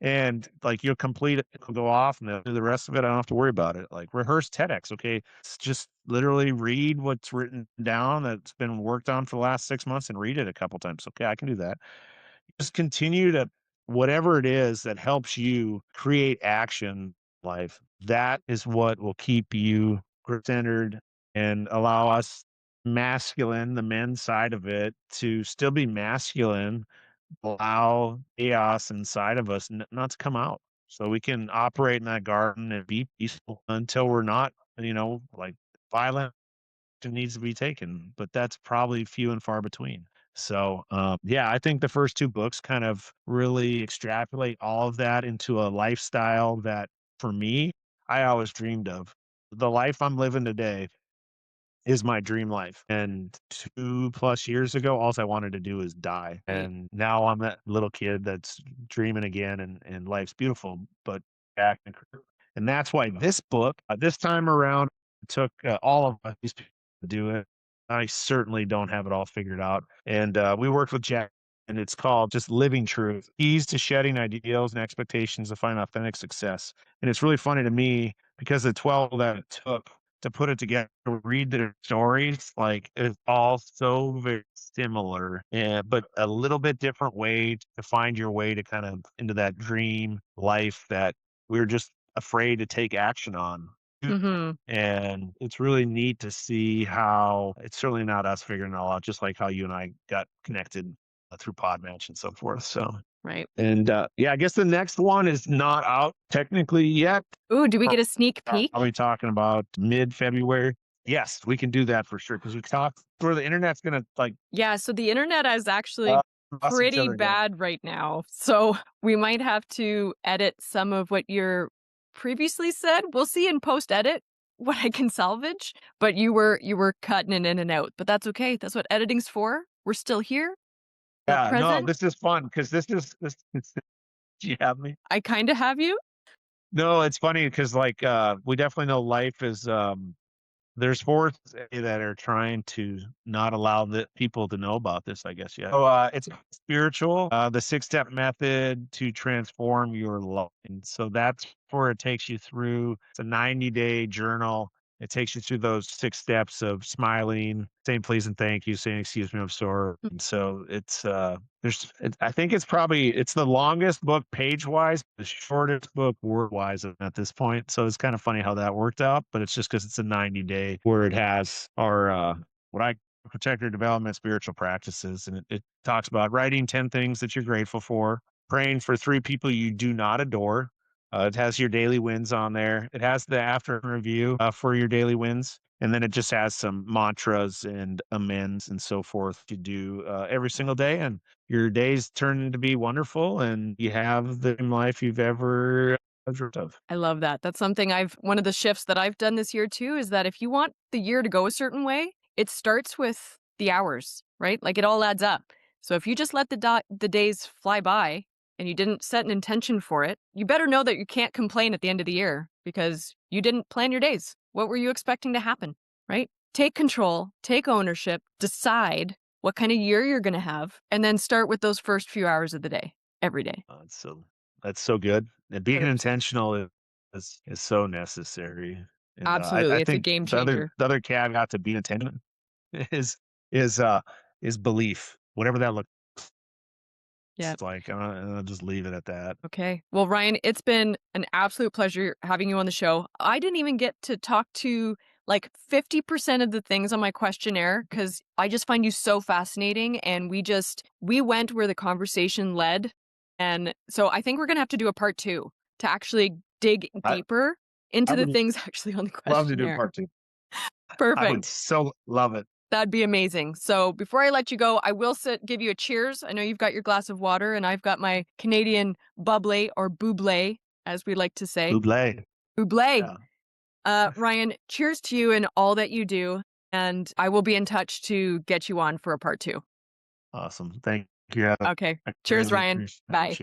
And like you'll complete it, it'll go off, and the rest of it, I don't have to worry about it. Like rehearse TEDx. Okay. It's just literally read what's written down that's been worked on for the last 6 months and read it a couple times. Okay. I can do that. Just continue to whatever it is that helps you create action life. That is what will keep you centered and allow us masculine, the men's side of it, to still be masculine, allow chaos inside of us not to come out. So we can operate in that garden and be peaceful until we're not, like violent needs to be taken, but that's probably few and far between. So, yeah, I think the first two books kind of really extrapolate all of that into a lifestyle that for me, I always dreamed of. The life I'm living today, is my dream life. And 2+ years ago, all I wanted to do is die. Right. And now I'm that little kid that's dreaming again, and life's beautiful, but back and that's why this book, this time around, it took all of these people to do it. I certainly don't have it all figured out. And we worked with Jack, and it's called just Living Truth: Keys to Shedding Ideals and Expectations to Find Authentic Success. And it's really funny to me because the 12 that it took to put it together, to read their stories, like it's all so very similar, but a little bit different way to find your way to kind of into that dream life that we're just afraid to take action on. Mhm. And it's really neat to see how it's certainly not us figuring it all out, just like how you and I got connected through Podmatch and so forth. So, Right. and yeah, I guess the next one is not out technically yet. Ooh, do we get a sneak peek? Probably talking about mid-February. Yes, we can do that for sure because we talked where the internet's gonna like Yeah, so the internet is uh, actually bust each pretty other down. bad right now. So we might have to edit some of what you're previously said. We'll see in post edit what I can salvage, but you were cutting it in and out. But that's okay. That's what editing's for. We're still here, still Yeah, no, present. this is fun because this you have me? I kind of have you. No, it's funny because like we definitely know life is there's forces that are trying to not allow the people to know about this, I guess. Yeah. So it's spiritual, the 6 step method to transform your life. And so that's where it takes you through. It's a 90-day journal. It takes you through those 6 steps of smiling, saying please and thank you, saying excuse me, I'm sorry. And so it's I think it's the longest book page wise, the shortest book word wise at this point. So it's kind of funny how that worked out, but it's just because it's a 90-day where it has our what I protector development spiritual practices, and it talks about writing 10 things that you're grateful for, praying for 3 people you do not adore. It has your daily wins on there. It has the after review for your daily wins. And then it just has some mantras and amends and so forth to do every single day. And your days turn into be wonderful, and you have the life you've ever dreamt of. I love that. That's something one of the shifts that I've done this year too is that if you want the year to go a certain way, it starts with the hours, right? Like it all adds up. So if you just let the days fly by and you didn't set an intention for it, you better know that you can't complain at the end of the year because you didn't plan your days. What were you expecting to happen, right? Take control, take ownership, decide what kind of year you're going to have, and then start with those first few hours of the day every day. So that's so good. And being 100%. intentional is so necessary. And I Absolutely. It's a think game changer. the other caveat to being intentional is is uh is belief, whatever that looks Yeah. like. I'll just leave it at that. Okay. Well, Ryan, it's been an absolute pleasure having you on the show. I didn't even get to talk to like 50% of the things on my questionnaire because I just find you so fascinating. And we went where the conversation led. And so I think we're going to have to do a part two to actually dig I deeper I into the would things actually on the love to do questionnaire. part two. I would Perfect. so love it. That'd be amazing. So before I let you go, I will give you a cheers. I know you've got your glass of water, and I've got my Canadian bubbly or buble, as we like to say. Buble. Buble. Yeah. Ryan, cheers to you and all that you do. And I will be in touch to get you on for a part two. Awesome. Thank you. I Okay. Cheers, greatly Ryan. appreciate Bye.